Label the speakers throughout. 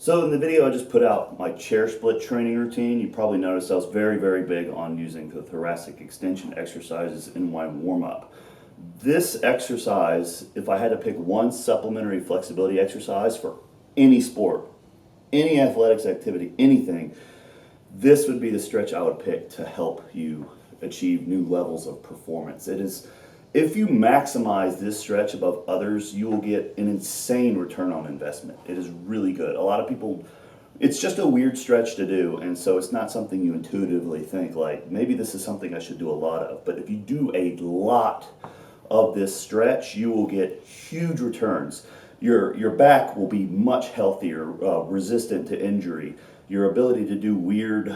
Speaker 1: So in the video I just put out my chair split training routine. You probably noticed I was very big on using the thoracic extension exercises in my warm-up. This exercise, if I had to pick one supplementary flexibility exercise for any sport, any athletics activity, anything, this would be the stretch I would pick to help you achieve new levels of performance. It is, if you maximize this stretch above others, you will get an insane return on investment. It is really good. A lot of people, it's just a weird stretch to do, and so it's not something you intuitively think like, maybe this is something I should do a lot of. But if you do a lot of this stretch, you will get huge returns. Your back will be much healthier, resistant to injury. Your ability to do weird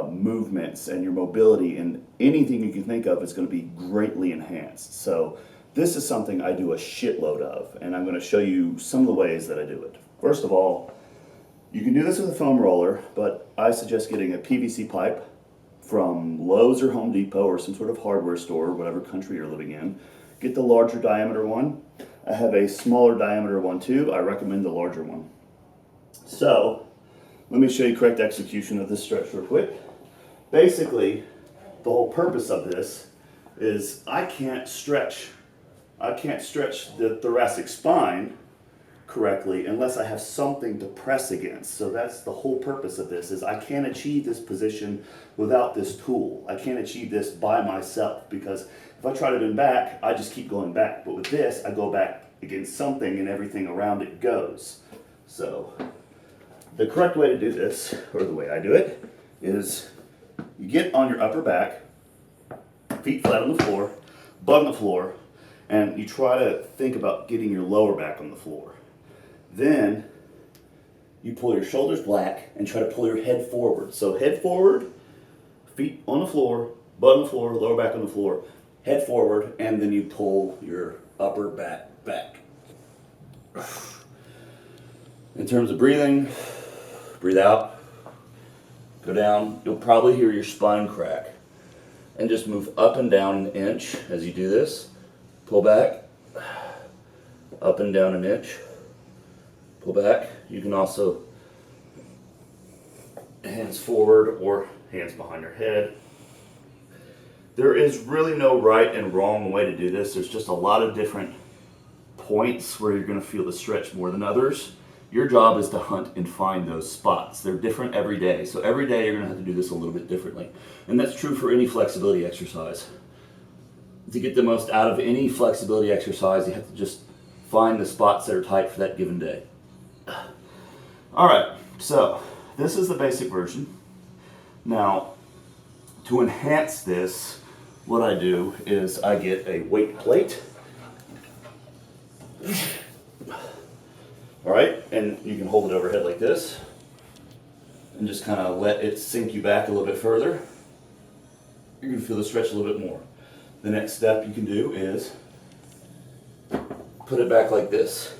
Speaker 1: movements and your mobility and anything you can think of is going to be greatly enhanced. So this is something I do a shitload of, and I'm going to show you some of the ways that I do it. First of all, you can do this with a foam roller, but I suggest getting a PVC pipe from Lowe's or Home Depot or some sort of hardware store, whatever country you're living in. Get the larger diameter one. I have a smaller diameter one too. I recommend the larger one. So let me show you correct execution of this stretch real quick. Basically, the whole purpose of this is I can't stretch the thoracic spine correctly unless I have something to press against. So that's the whole purpose of this, is I can't achieve this position without this tool. I can't achieve this by myself, because if I tried it in back, I just keep going back. But with this, I go back against something and everything around it goes. So the correct way to do this, or the way I do it, is you get on your upper back, feet flat on the floor, butt on the floor, and you try to think about getting your lower back on the floor. Then you pull your shoulders back and try to pull your head forward. So head forward, feet on the floor, butt on the floor, lower back on the floor, head forward, and then you pull your upper back back. In terms of breathing, breathe out, go down. You'll probably hear your spine crack. And just move up and down an inch as you do this. Pull back, up and down an inch. Pull back. You can also hands forward or hands behind your head. There is really no right and wrong way to do this. There's just a lot of different points where you're going to feel the stretch more than others. Your job is to hunt and find those spots. They're different every day. So every day you're going to have to do this a little bit differently. And that's true for any flexibility exercise. To get the most out of any flexibility exercise, you have to just find the spots that are tight for that given day. All right, so this is the basic version. Now, to enhance this, what I do is I get a weight plate. All right, and you can hold it overhead like this and just kind of let it sink you back a little bit further. You're going to feel the stretch a little bit more. The next step you can do is put it back like this.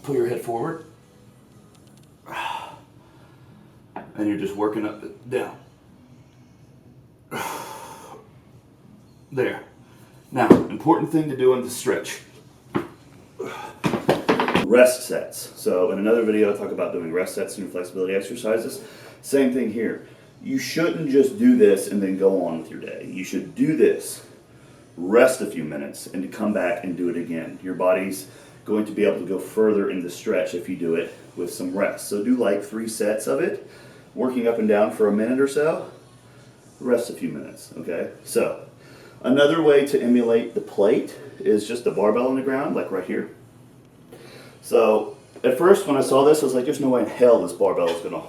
Speaker 1: Pull your head forward. And you're just working up and down. There. Now, important thing to do in the stretch. Rest sets. So in another video I talk about doing rest sets in your flexibility exercises. Same thing here. You shouldn't just do this and then go on with your day. You should do this, rest a few minutes, and to come back and do it again. Your body's going to be able to go further in the stretch if you do it with some rest. So do like 3 sets of it, working up and down for a minute or so, rest a few minutes, okay? So another way to emulate the plate is just a barbell on the ground, like right here. So at first when I saw this, I was like, there's no way in hell this barbell is gonna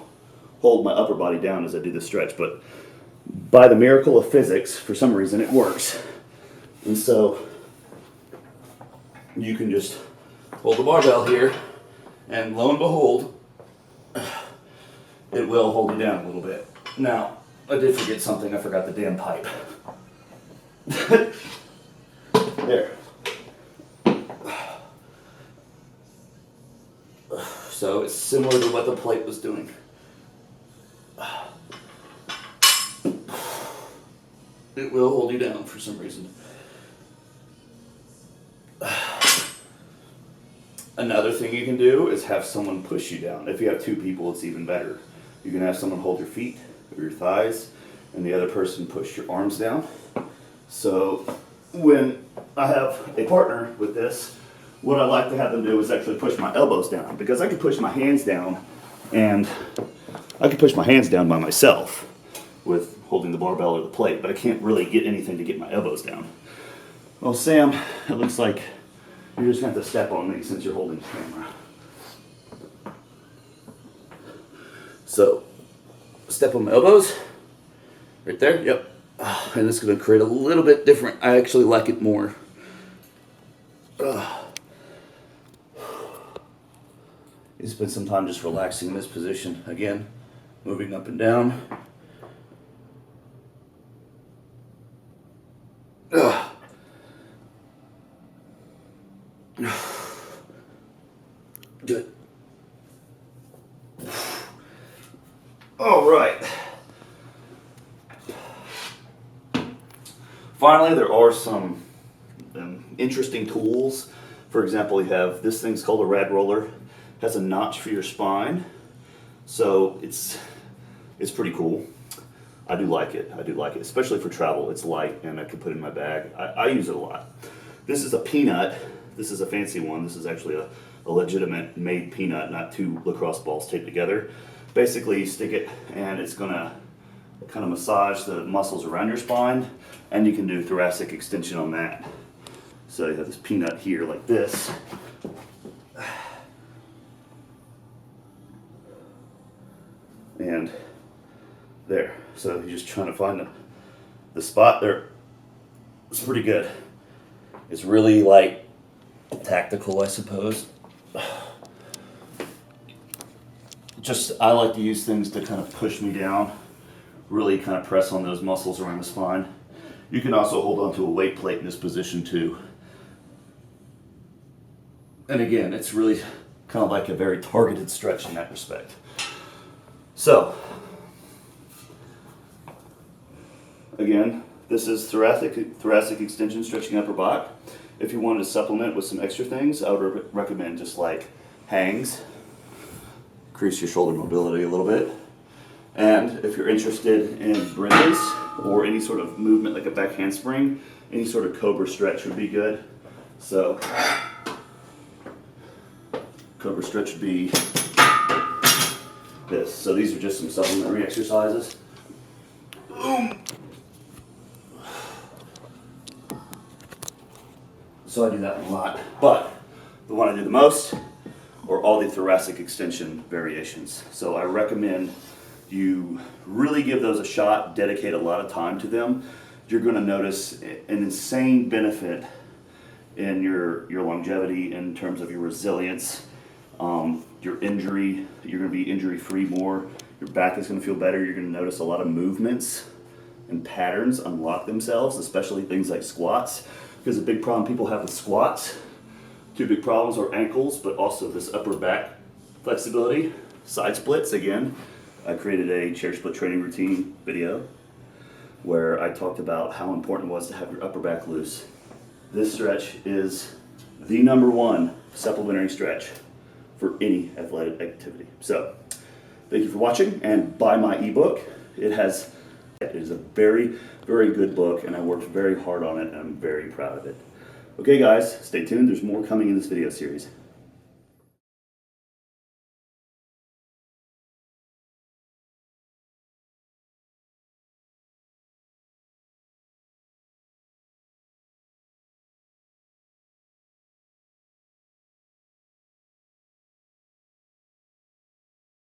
Speaker 1: hold my upper body down as I do this stretch, but by the miracle of physics, for some reason it works. And so you can just hold the barbell here, and lo and behold, it will hold you down a little bit. Now, I did forget something. I forgot the damn pipe. There. So it's similar to what the plate was doing. It will hold you down for some reason. Another thing you can do is have someone push you down. If you have two people, it's even better. You can have someone hold your feet or your thighs, and the other person push your arms down. So when I have a partner with this, what I like to have them do is actually push my elbows down, because I can push my hands down, and I can push my hands down by myself with holding the barbell or the plate, but I can't really get anything to get my elbows down. Well, Sam, it looks like you're just going to have to step on me since you're holding the camera. So, step on my elbows. Right there, yep. And it's going to create a little bit different. I actually like it more. You spend some time just relaxing in this position. Again, moving up and down. Good. All right. Finally, there are some interesting tools. For example, you have this thing's called a rad roller. It has a notch for your spine, so it's pretty cool. I do like it. I do like it, especially for travel. It's light, and I can put it in my bag. I use it a lot. This is a peanut. This is a fancy one. This is actually a legitimate made peanut, not two lacrosse balls taped together. Basically, you stick it, and it's gonna kind of massage the muscles around your spine, and you can do thoracic extension on that. So you have this peanut here like this. And there. So you're just trying to find the spot there. It's pretty good. It's really like tactical, I suppose. I like to use things to kind of push me down, really kind of press on those muscles around the spine. You can also hold onto a weight plate in this position too. And again, it's really kind of like a very targeted stretch in that respect. So, again, this is thoracic extension, stretching upper back. If you wanted to supplement with some extra things, I would recommend just like hangs, increase your shoulder mobility a little bit. And if you're interested in bridges or any sort of movement like a back handspring, any sort of Cobra Stretch would be good. So, Cobra Stretch would be this. So these are just some supplementary exercises. Boom. So I do that a lot, but the one I do the most are all the thoracic extension variations. So I recommend you really give those a shot, dedicate a lot of time to them. You're going to notice an insane benefit in your longevity in terms of your resilience, your injury. You're going to be injury free more. Your back is going to feel better. You're going to notice a lot of movements and patterns unlock themselves, especially things like squats. Because a big problem people have with squats, two big problems are ankles, but also this upper back flexibility. Side splits, again, I created a chair split training routine video where I talked about how important it was to have your upper back loose. This stretch is the #1 supplementary stretch for any athletic activity. So, thank you for watching, and buy my ebook. It is a very, very good book, and I worked very hard on it, and I'm very proud of it. Okay guys, stay tuned. There's more coming in this video series.